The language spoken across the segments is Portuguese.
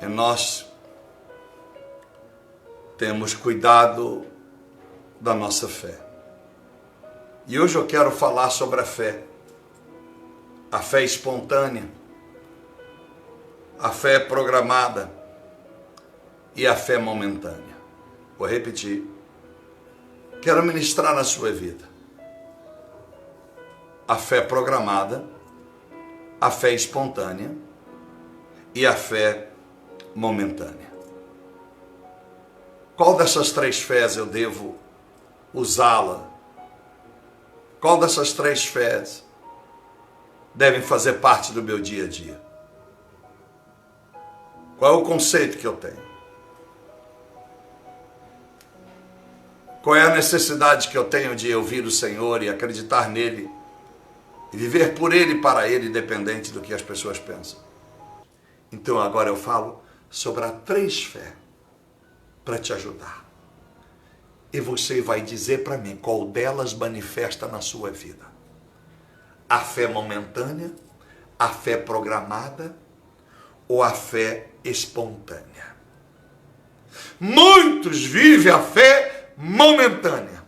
E nós temos cuidado da nossa fé. E hoje eu quero falar sobre a fé espontânea, a fé programada e a fé momentânea. Vou repetir. Quero ministrar na sua vida a fé programada, a fé espontânea e a fé momentânea. Qual dessas três fés eu devo usá-la? Qual dessas três fés devem fazer parte do meu dia a dia? Qual é o conceito que eu tenho? Qual é a necessidade que eu tenho de ouvir o Senhor e acreditar nele e viver por ele e para ele, independente do que as pessoas pensam? Então agora eu falo sobre as três fés para te ajudar. E você vai dizer para mim qual delas manifesta na sua vida. A fé momentânea, a fé programada ou a fé espontânea? Muitos vivem a fé momentânea.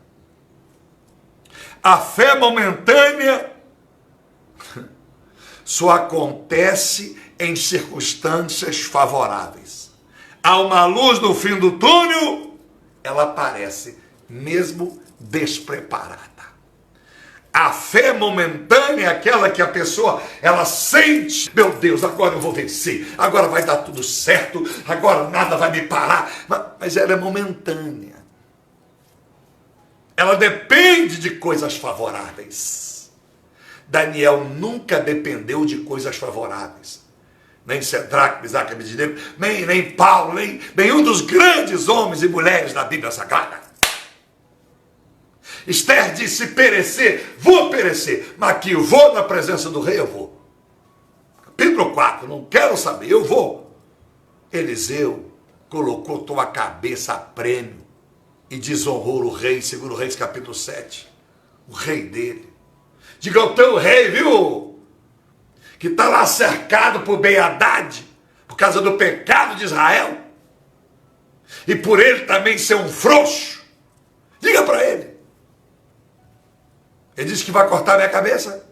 A fé momentânea só acontece em circunstâncias favoráveis. Há uma luz no fim do túnel, ela aparece mesmo despreparada. A fé momentânea é aquela que a pessoa, ela sente, meu Deus, agora eu vou vencer, agora vai dar tudo certo, agora nada vai me parar, mas ela é momentânea. Ela depende de coisas favoráveis. Daniel nunca dependeu de coisas favoráveis. Nem Cedraque, Mesaque e Abednego, nem Paulo, nem nenhum dos grandes homens e mulheres da Bíblia Sagrada. Esther disse: perecer, vou perecer, mas que eu vou na presença do rei, eu vou. Capítulo 4, não quero saber, eu vou. Eliseu colocou tua cabeça a prêmio e desonrou o rei, segundo Reis capítulo 7, o rei dele. Diga ao teu rei, viu, que está lá cercado por Ben-Hadad, por causa do pecado de Israel, e por ele também ser um frouxo, diga para ele. Ele disse que vai cortar minha cabeça.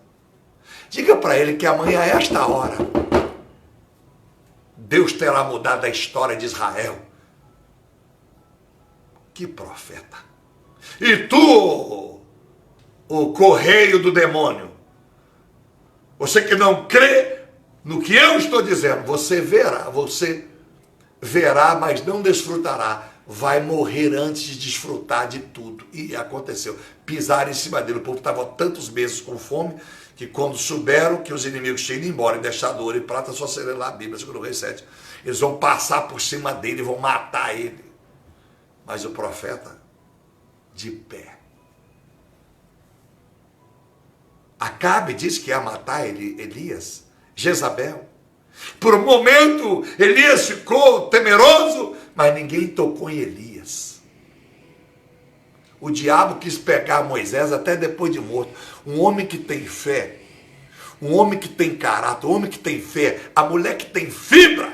Diga para ele que amanhã, a esta hora, Deus terá mudado a história de Israel. Que profeta! E tu, o correio do demônio, você que não crê no que eu estou dizendo, você verá, mas não desfrutará. Vai morrer antes de desfrutar de tudo. E aconteceu. Pisaram em cima dele. O povo estava tantos meses com fome, que quando souberam que os inimigos tinham ido embora e deixado ouro e prata, só se ler lá a Bíblia, segundo o Reis 7, eles vão passar por cima dele e vão matar ele. Mas o profeta, de pé. Acabe disse que ia matar Elias, Jezabel. Por um momento, Elias ficou temeroso, mas ninguém tocou em Elias. O diabo quis pegar Moisés até depois de morto. Um homem que tem fé, um homem que tem caráter, um homem que tem fé, a mulher que tem fibra,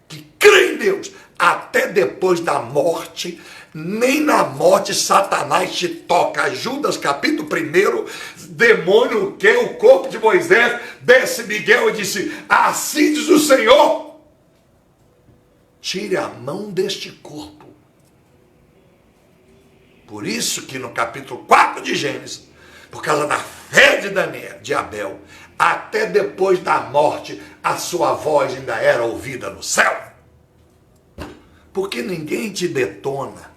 que crê em Deus, até depois da morte, nem na morte Satanás te toca. Judas capítulo 1, demônio quer o corpo de Moisés, desce Miguel e disse: assim diz o Senhor, tire a mão deste corpo. Por isso que no capítulo 4 de Gênesis, por causa da fé de Daniel, de Abel, até depois da morte, a sua voz ainda era ouvida no céu. Porque ninguém te detona.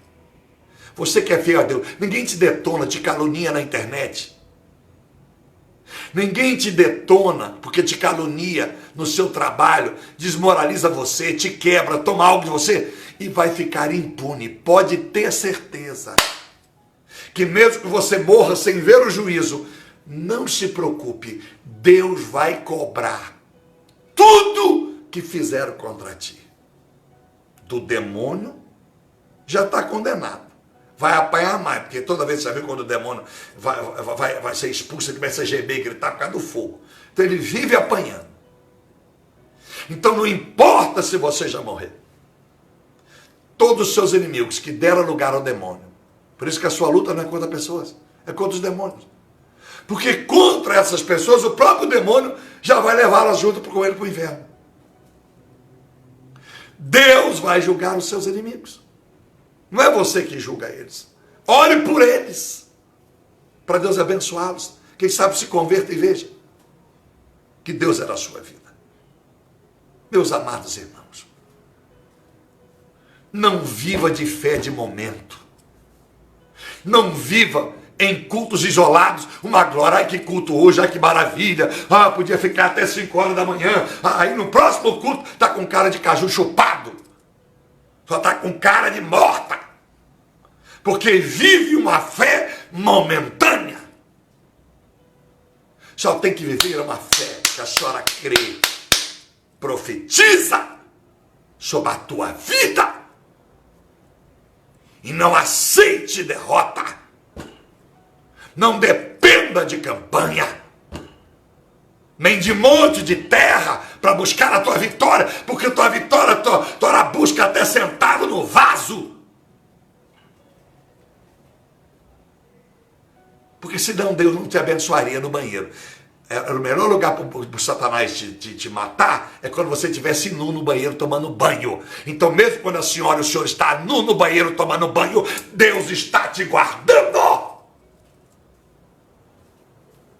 Você que é fiel a Deus, ninguém te detona, te calunia na internet. Ninguém te detona porque te calunia no seu trabalho, desmoraliza você, te quebra, toma algo de você e vai ficar impune. Pode ter certeza que mesmo que você morra sem ver o juízo, não se preocupe, Deus vai cobrar tudo que fizeram contra ti. Do demônio, já está condenado. Vai apanhar mais, porque toda vez que você vê quando o demônio vai ser expulso, ele começa a gemer, gritar por causa do fogo. Então ele vive apanhando. Então não importa se você já morreu. Todos os seus inimigos que deram lugar ao demônio. Por isso que a sua luta não é contra pessoas, é contra os demônios. Porque contra essas pessoas, o próprio demônio já vai levá-las junto com ele para o inferno. Deus vai julgar os seus inimigos. Não é você que julga eles. Ore por eles, para Deus abençoá-los. Quem sabe se converta e veja que Deus é na sua vida. Meus amados irmãos, não viva de fé de momento. Não viva em cultos isolados, uma glória, ai que culto hoje, ai que maravilha, podia ficar até 5 horas da manhã, aí no próximo culto está com cara de caju chupado, só está com cara de morta, porque vive uma fé momentânea. Só tem que viver uma fé que a senhora crê, profetiza sobre a tua vida e não aceite derrota. Não dependa de campanha, nem de monte de terra para buscar a tua vitória, porque a tua vitória tu busca até sentado no vaso. Porque senão Deus não te abençoaria no banheiro. O melhor lugar para o Satanás te matar é quando você estivesse nu no banheiro tomando banho. Então mesmo quando a senhora e o senhor está nu no banheiro tomando banho, Deus está te guardando.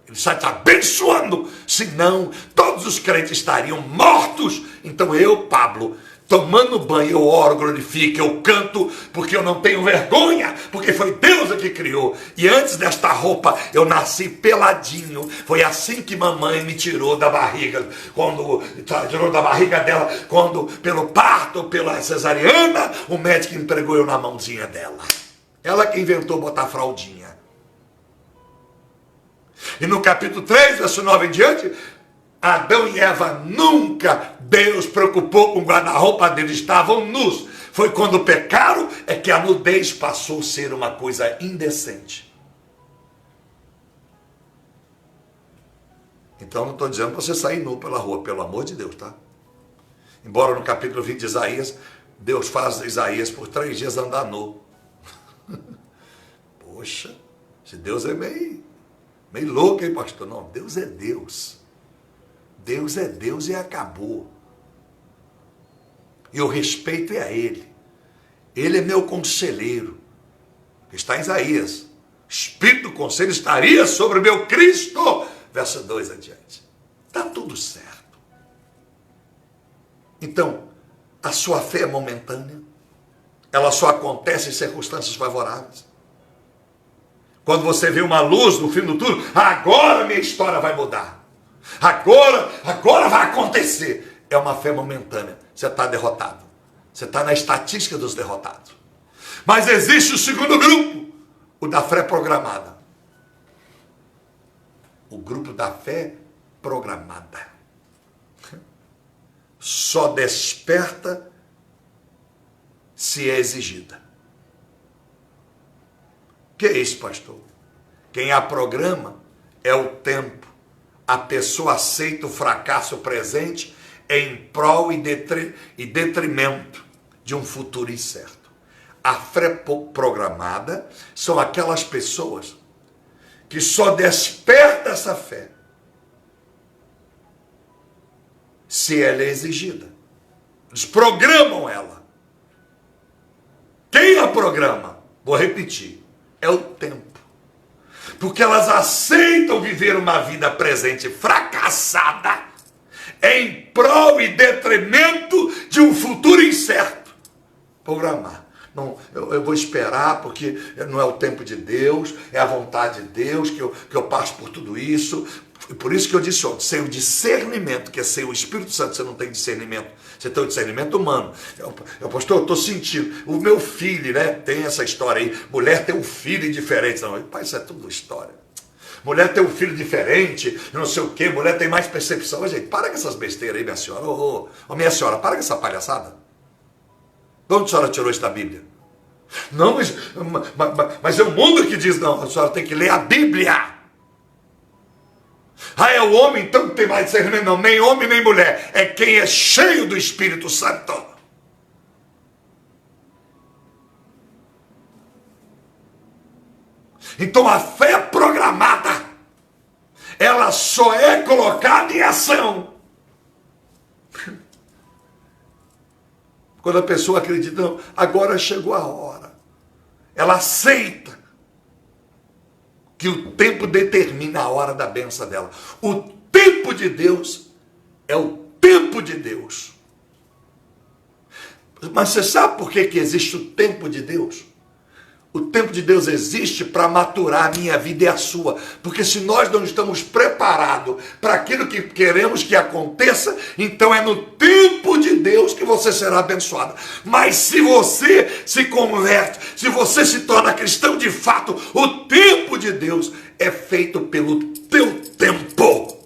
Ele está te abençoando, senão todos os crentes estariam mortos. Então eu, Pablo, tomando banho, eu oro, glorifico, eu canto, porque eu não tenho vergonha, porque foi Deus que criou. E antes desta roupa, eu nasci peladinho. Foi assim que mamãe me tirou da barriga, tirou da barriga dela, quando pelo parto, pela cesariana, o médico entregou eu na mãozinha dela. Ela que inventou botar fraldinha. E no capítulo 3, verso 9 em diante, Adão e Eva nunca Deus preocupou com o guarda-roupa deles, estavam nus. Foi quando pecaram é que a nudez passou a ser uma coisa indecente. Então não estou dizendo para você sair nu pela rua, pelo amor de Deus, tá? Embora no capítulo 20 de Isaías, Deus faz Isaías por 3 dias andar nu. Poxa, esse Deus é meio louco, hein, pastor? Não, Deus é Deus. Deus é Deus e acabou. E o respeito é a Ele. Ele é meu conselheiro. Está em Isaías. Espírito do conselho estaria sobre o meu Cristo. Verso 2 adiante. Está tudo certo. Então, a sua fé é momentânea. Ela só acontece em circunstâncias favoráveis. Quando você vê uma luz no fim do túnel, agora minha história vai mudar. Agora vai acontecer. É uma fé momentânea. Você está derrotado. Você está na estatística dos derrotados. Mas existe o segundo grupo, o da fé programada. O grupo da fé programada. Só desperta se é exigida. O que é isso, pastor? Quem a programa é o tempo. A pessoa aceita o fracasso presente em prol e detrimento de um futuro incerto. A fé programada são aquelas pessoas que só despertam essa fé se ela é exigida. Eles programam ela. Quem a programa? Vou repetir. É o tempo. Porque elas aceitam viver uma vida presente fracassada em prol e detrimento de um futuro incerto. Programar. Não, eu vou esperar porque não é o tempo de Deus, é a vontade de Deus que eu passo por tudo isso. E por isso que eu disse ontem, sem o discernimento, que é sem o Espírito Santo, você não tem discernimento. Você tem o discernimento humano. Pastor, eu estou sentindo. O meu filho, né? Tem essa história aí. Mulher tem um filho diferente. Não, pai, isso é tudo história. Mulher tem um filho diferente, não sei o quê. Mulher tem mais percepção. Mas, gente, para com essas besteiras aí, minha senhora. Minha senhora, para com essa palhaçada. De onde a senhora tirou isso da Bíblia? Não, mas é o mundo que diz, não, a senhora tem que ler a Bíblia. Ah, é o homem então que tem mais discernimento? Não, nem homem nem mulher. É quem é cheio do Espírito Santo. Então a fé programada, ela só é colocada em ação quando a pessoa acredita, não, agora chegou a hora. Ela aceita que o tempo determina a hora da bênção dela. O tempo de Deus é o tempo de Deus. Mas você sabe por que existe o tempo de Deus? O tempo de Deus existe para maturar a minha vida e a sua. Porque se nós não estamos preparados para aquilo que queremos que aconteça, então é no tempo de Deus que você será abençoado. Mas se você se converte, se você se torna cristão de fato, o tempo de Deus é feito pelo teu tempo.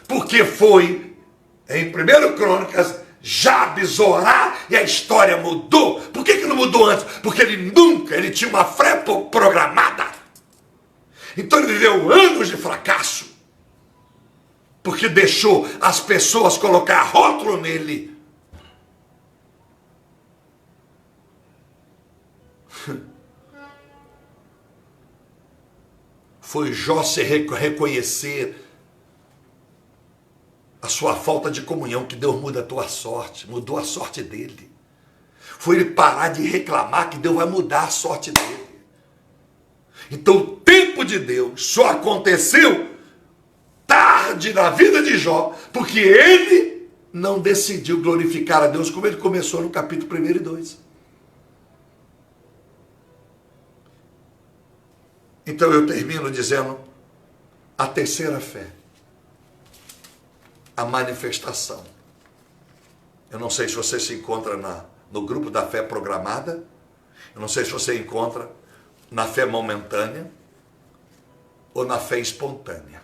Porque foi em 1 Crônicas, Jabes orar e a história mudou. Por que não mudou antes? Porque ele tinha uma fé programada. Então ele viveu anos de fracasso, porque deixou as pessoas colocar rótulo nele. Foi Jó se reconhecer a sua falta de comunhão, que Deus muda a tua sorte, mudou a sorte dele. Foi ele parar de reclamar que Deus vai mudar a sorte dele. Então o tempo de Deus só aconteceu tarde na vida de Jó, porque ele não decidiu glorificar a Deus como ele começou no capítulo 1 e 2. Então eu termino dizendo a terceira fé. A manifestação. Eu não sei se você se encontra no grupo da fé programada, eu não sei se você encontra na fé momentânea ou na fé espontânea.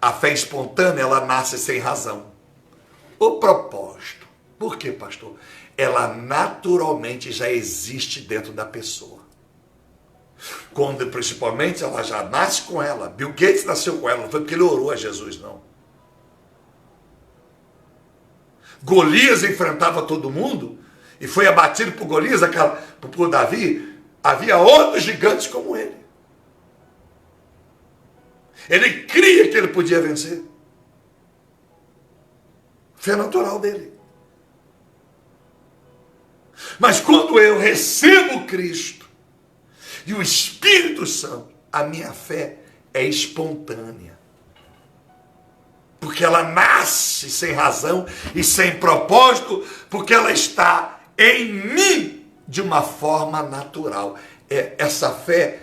A fé espontânea, ela nasce sem razão. O propósito. Por quê, pastor? Ela naturalmente já existe dentro da pessoa. Quando, principalmente, ela já nasce com ela. Bill Gates nasceu com ela, não foi porque ele orou a Jesus, não. Golias enfrentava todo mundo e foi abatido por Golias, por Davi. Havia outros gigantes como ele. Ele cria que ele podia vencer. Fé natural dele. Mas quando eu recebo Cristo e o Espírito Santo, a minha fé é espontânea. Porque ela nasce sem razão e sem propósito, porque ela está em mim de uma forma natural. Essa fé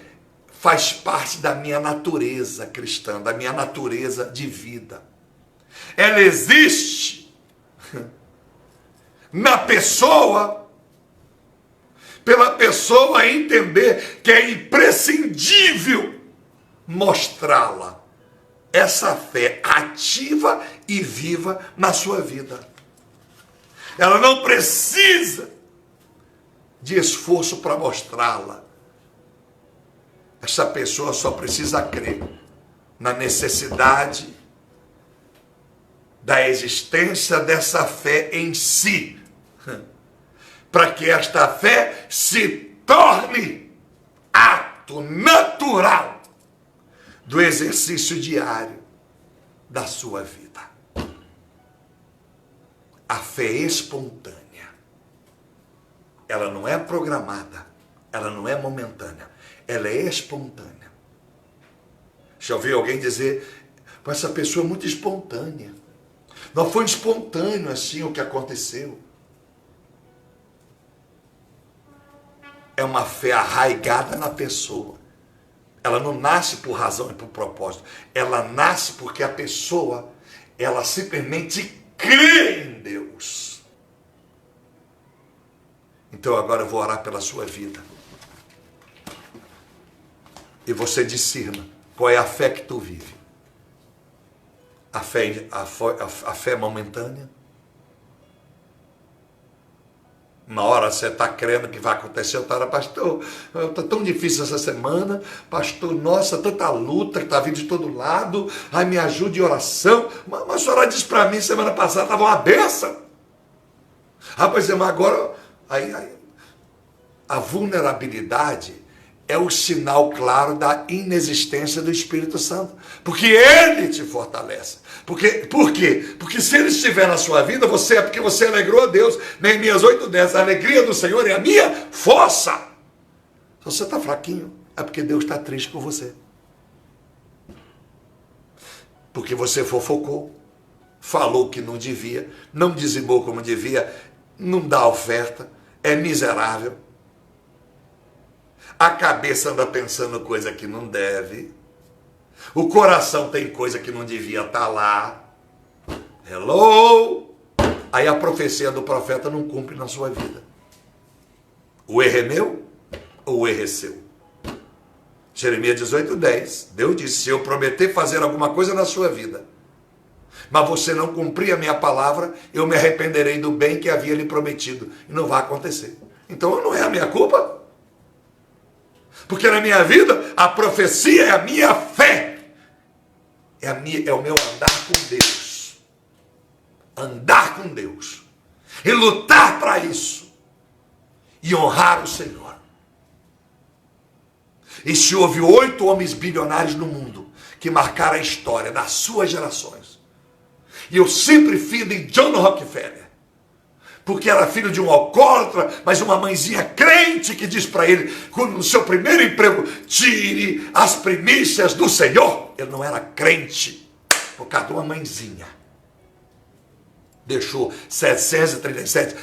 faz parte da minha natureza cristã, da minha natureza de vida. Ela existe na pessoa, pela pessoa entender que é imprescindível mostrá-la. Essa fé ativa e viva na sua vida. Ela não precisa de esforço para mostrá-la. Essa pessoa só precisa crer na necessidade da existência dessa fé em si, para que esta fé se torne ato natural do exercício diário da sua vida. A fé espontânea, ela não é programada, ela não é momentânea, ela é espontânea. Já ouviu alguém dizer, essa pessoa é muito espontânea. Não foi espontâneo assim o que aconteceu. É uma fé arraigada na pessoa. Ela não nasce por razão e por propósito. Ela nasce porque a pessoa, ela simplesmente crê em Deus. Então agora eu vou orar pela sua vida. E você discirna qual é a fé que tu vive. A fé momentânea Uma hora você está crendo que vai acontecer, outra hora, pastor, está tão difícil essa semana, pastor, nossa, tanta luta que está vindo de todo lado, ai, me ajude em oração. Mas a senhora disse para mim semana passada, estava uma benção. Pois é, mas agora, a vulnerabilidade é o sinal claro da inexistência do Espírito Santo. Porque ele te fortalece. Por quê? Porque se ele estiver na sua vida, é porque você alegrou a Deus. Neemias 8:10, a alegria do Senhor é a minha força. Se você está fraquinho, é porque Deus está triste com você. Porque você fofocou, falou que não devia, não dizimou como devia, não dá oferta, é miserável. A cabeça anda pensando coisa que não deve. O coração tem coisa que não devia estar lá. Hello! Aí a profecia do profeta não cumpre na sua vida. O erro é meu ou o erro é seu? Jeremias 18:10. Deus disse, se eu prometer fazer alguma coisa na sua vida, mas você não cumprir a minha palavra, eu me arrependerei do bem que havia lhe prometido. E não vai acontecer. Então não é a minha culpa. Porque na minha vida, a profecia é a minha fé. É o meu andar com Deus. Andar com Deus. E lutar para isso. E honrar o Senhor. E se houve 8 homens bilionários no mundo que marcaram a história das suas gerações. E eu sempre fui de John Rockefeller. Porque era filho de um alcoólatra, mas uma mãezinha crente que diz para ele, no seu primeiro emprego, tire as primícias do Senhor. Ele não era crente, por causa de uma mãezinha. Deixou 737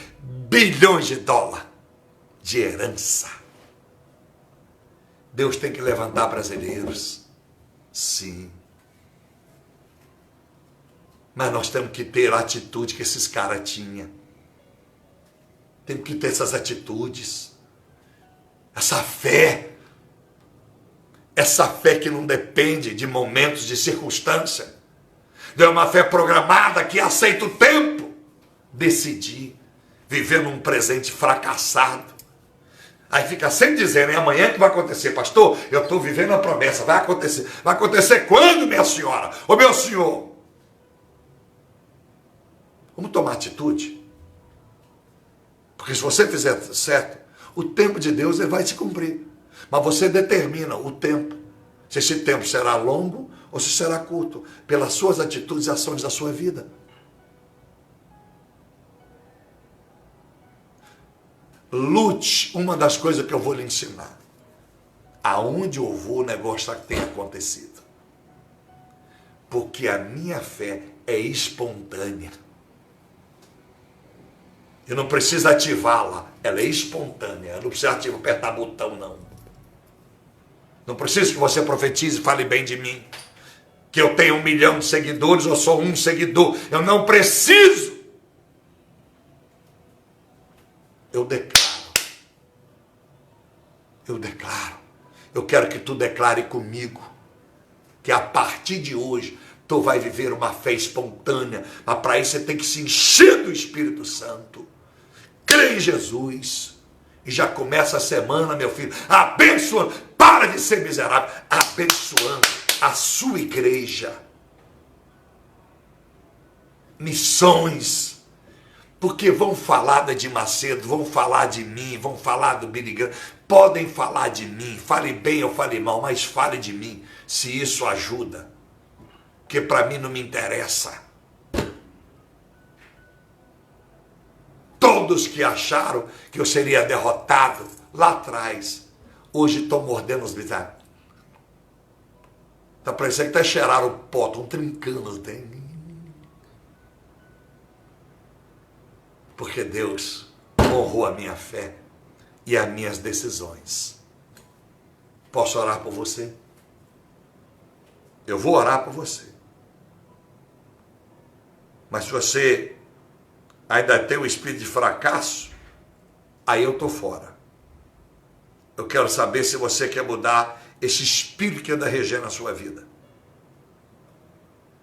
bilhões de dólares de herança. Deus tem que levantar brasileiros, sim. Mas nós temos que ter a atitude que esses caras tinham. Temos que ter essas atitudes, essa fé que não depende de momentos, de circunstância. Não é uma fé programada que aceita o tempo. Decidir viver num presente fracassado. Aí fica sempre dizendo, é amanhã que vai acontecer, pastor, eu estou vivendo a promessa, vai acontecer. Vai acontecer quando, minha senhora? Ô meu senhor? Vamos tomar atitude. Porque se você fizer certo, o tempo de Deus ele vai se cumprir. Mas você determina o tempo. Se esse tempo será longo ou se será curto. Pelas suas atitudes e ações da sua vida. Lute, uma das coisas que eu vou lhe ensinar. Aonde eu vou, o negócio tem acontecido. Porque a minha fé é espontânea. Eu não preciso ativá-la, ela é espontânea. Eu não preciso apertar botão, não. Não preciso que você profetize e fale bem de mim. Que eu tenho 1 milhão de seguidores, eu sou um seguidor. Eu não preciso. Eu declaro. Eu declaro. Eu quero que tu declare comigo. Que a partir de hoje, tu vai viver uma fé espontânea. Mas para isso você tem que se encher do Espírito Santo. Crê em Jesus. E já começa a semana, meu filho, abençoando. Para de ser miserável. Abençoando a sua igreja. Missões. Porque vão falar da Edir Macedo, vão falar de mim, vão falar do Billy Graham. Podem falar de mim. Fale bem ou fale mal, mas fale de mim. Se isso ajuda. Porque para mim não me interessa. Todos que acharam que eu seria derrotado lá atrás, hoje estão mordendo os bizarros. Está parecendo que até cheiraram o pó, estão trincando. Porque Deus honrou a minha fé e as minhas decisões. Posso orar por você? Eu vou orar por você. Mas se você ainda tem o espírito de fracasso, aí eu estou fora. Eu quero saber se você quer mudar esse espírito que anda regendo a sua vida.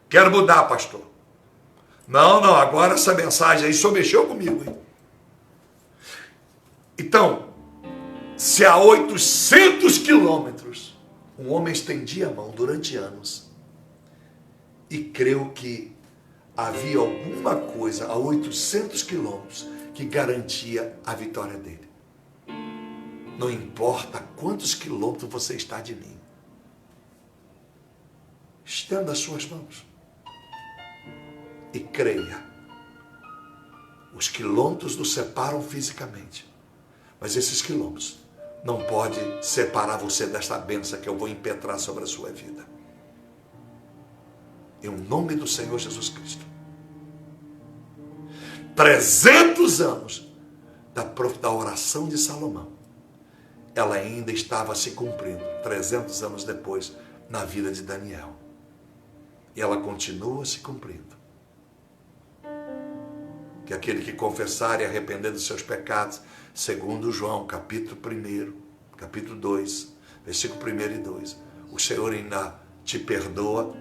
Quero mudar, pastor. Não, agora essa mensagem aí só mexeu comigo, hein? Então, se a 800 quilômetros um homem estendia a mão durante anos e creu que havia alguma coisa a 800 quilômetros que garantia a vitória dele. Não importa quantos quilômetros você está de mim. Estenda as suas mãos e creia. Os quilômetros nos separam fisicamente, mas esses quilômetros não podem separar você desta bênção que eu vou impetrar sobre a sua vida. Em nome do Senhor Jesus Cristo. 300 anos da oração de Salomão, ela ainda estava se cumprindo, 300 anos depois, na vida de Daniel. E ela continua se cumprindo. Que aquele que confessar e arrepender dos seus pecados, segundo João, capítulo 1, capítulo 2, versículo 1 e 2, o Senhor ainda te perdoa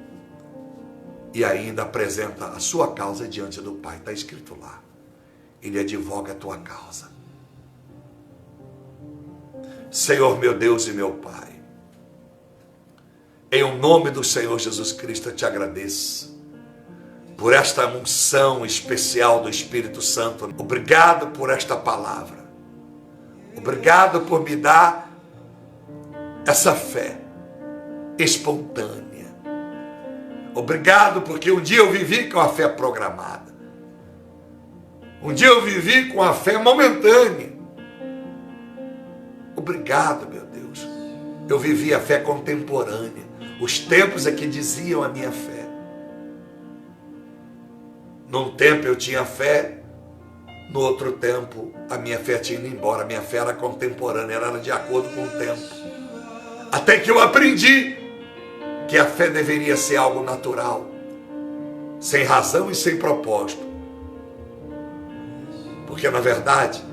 e ainda apresenta a sua causa diante do Pai. Está escrito lá. Ele advoga a tua causa. Senhor meu Deus e meu Pai, em o nome do Senhor Jesus Cristo, eu te agradeço por esta unção especial do Espírito Santo. Obrigado por esta palavra. Obrigado por me dar essa fé espontânea. Obrigado porque um dia eu vivi com a fé programada. Um dia eu vivi com a fé momentânea. Obrigado, meu Deus. Eu vivi a fé contemporânea. Os tempos é que diziam a minha fé. Num tempo eu tinha fé, no outro tempo a minha fé tinha ido embora. A minha fé era contemporânea, era de acordo com o tempo. Até que eu aprendi que a fé deveria ser algo natural, sem razão e sem propósito. Porque na verdade,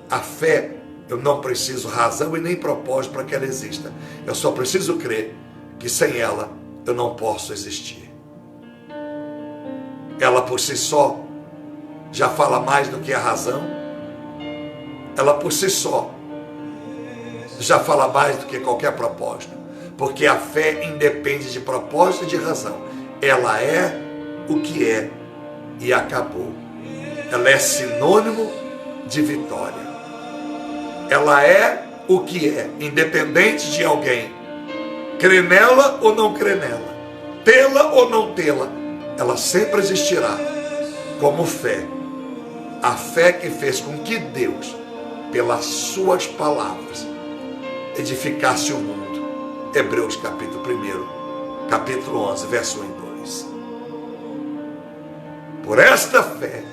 a fé, eu não preciso razão e nem propósito para que ela exista. Eu só preciso crer que sem ela eu não posso existir. Ela por si só já fala mais do que a razão. Ela por si só já fala mais do que qualquer propósito. Porque a fé independe de propósito e de razão. Ela é o que é e acabou. Ela é sinônimo de vitória. Ela é o que é, independente de alguém crer nela ou não crer nela, tê-la ou não tê-la, ela sempre existirá como fé. A fé que fez com que Deus, pelas suas palavras, edificasse o mundo. Hebreus capítulo 1, capítulo 11, verso 1 e 2. Por esta fé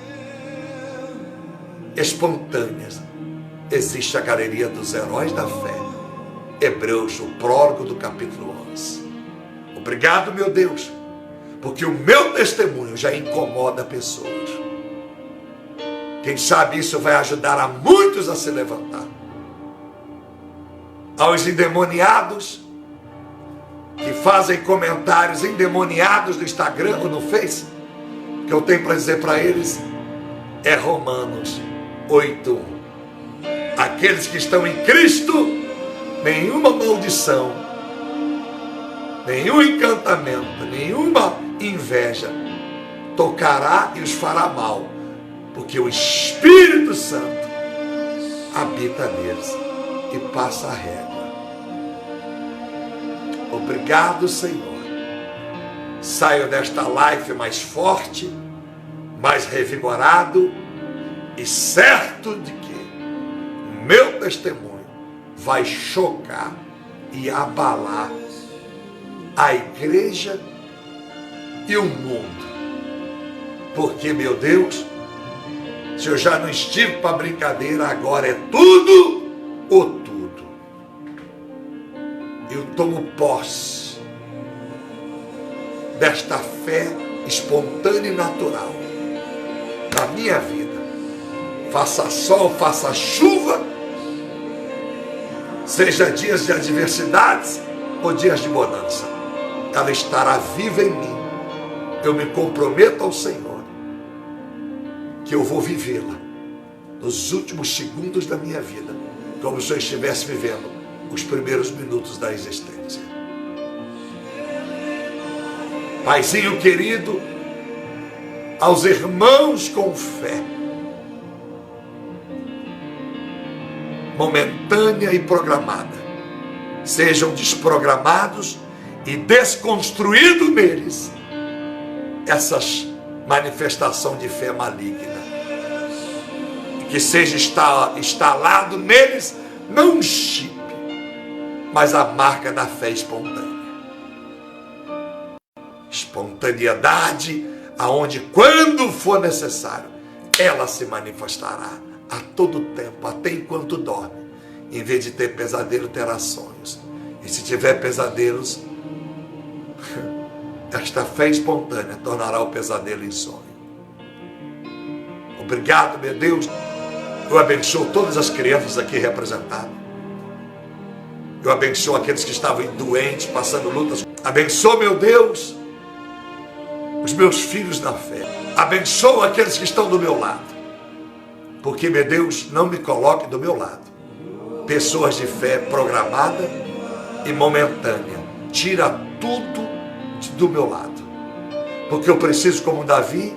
espontânea existe a galeria dos heróis da fé. Hebreus, o prólogo do capítulo 11. Obrigado, meu Deus, porque o meu testemunho já incomoda pessoas. Quem sabe isso vai ajudar a muitos a se levantar. Aos endemoniados que fazem comentários endemoniados no Instagram ou no Face, que eu tenho para dizer para eles é Romanos 8:1. Aqueles que estão em Cristo, nenhuma maldição, nenhum encantamento, nenhuma inveja tocará e os fará mal, porque o Espírito Santo habita neles e passa a régua. Obrigado, Senhor. Saio desta live mais forte, mais revigorado e certo de que meu testemunho vai chocar e abalar a igreja e o mundo. Porque, meu Deus, se eu já não estive para brincadeira, agora é tudo ou tudo. Eu tomo posse desta fé espontânea e natural na minha vida. Faça sol, faça chuva, seja dias de adversidades ou dias de bonança, ela estará viva em mim. Eu me comprometo ao Senhor que eu vou vivê-la nos últimos segundos da minha vida, como se eu estivesse vivendo os primeiros minutos da existência. Paizinho querido, aos irmãos com fé, momentânea e programada, sejam desprogramados e desconstruídos neles essas manifestações de fé maligna, e que seja instalado neles não um chip, mas a marca da fé espontânea. Espontaneidade, aonde quando for necessário, ela se manifestará a todo tempo, até enquanto dorme. Em vez de ter pesadelo, terá sonhos. E se tiver pesadelos, esta fé espontânea tornará o pesadelo em sonho. Obrigado, meu Deus. Eu abençoo todas as crianças aqui representadas. Eu abençoo aqueles que estavam doentes, passando lutas. Abençoo, meu Deus, os meus filhos na fé. Abençoo aqueles que estão do meu lado. Porque, meu Deus, não me coloque do meu lado pessoas de fé programada e momentânea. Tira tudo do meu lado. Porque eu preciso, como Davi,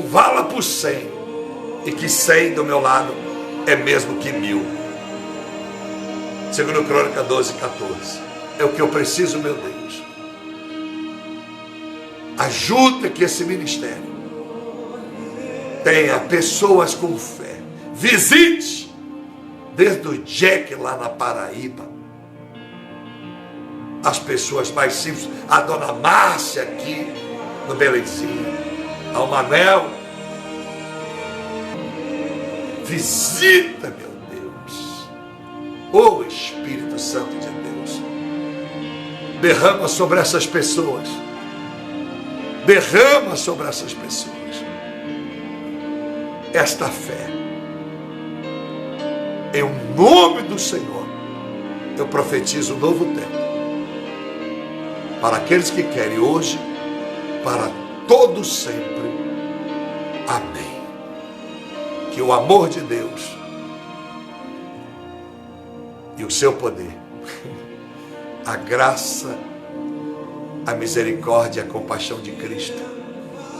vala por 100. E que 100 do meu lado é mesmo que 1000. Segundo Crônica 12:14. É o que eu preciso, meu Deus. Ajuda que esse ministério tenha pessoas com fé. Visite desde o Jack lá na Paraíba, as pessoas mais simples, a dona Márcia aqui no Belenzinho, ao Manel. Visita, meu Deus, o Espírito Santo de Deus, derrama sobre essas pessoas, derrama sobre essas pessoas esta fé. Em nome do Senhor, eu profetizo um novo tempo para aqueles que querem hoje, para todos sempre. Amém. Que o amor de Deus e o seu poder, a graça, a misericórdia e a compaixão de Cristo,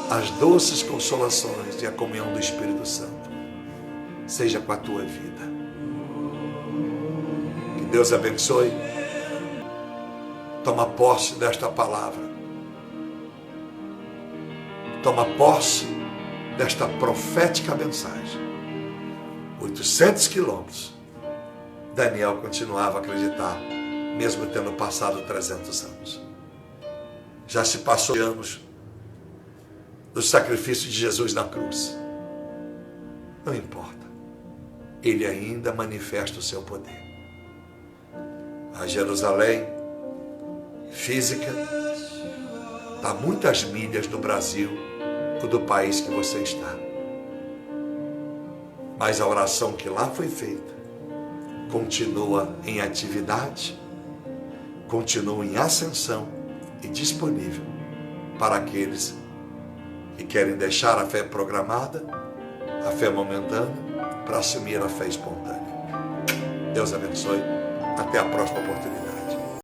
as doces consolações e a comunhão do Espírito Santo seja com a tua vida. Que Deus abençoe. Toma posse desta palavra. Toma posse desta profética mensagem. 800 quilômetros. Daniel continuava a acreditar, mesmo tendo passado 300 anos. Já se passou anos do sacrifício de Jesus na cruz. Não importa. Ele ainda manifesta o seu poder. A Jerusalém física está muitas milhas do Brasil ou do país que você está. Mas a oração que lá foi feita continua em atividade, continua em ascensão e disponível para aqueles que querem deixar a fé programada, a fé momentânea, para assumir a fé espontânea. Deus abençoe. Até a próxima oportunidade.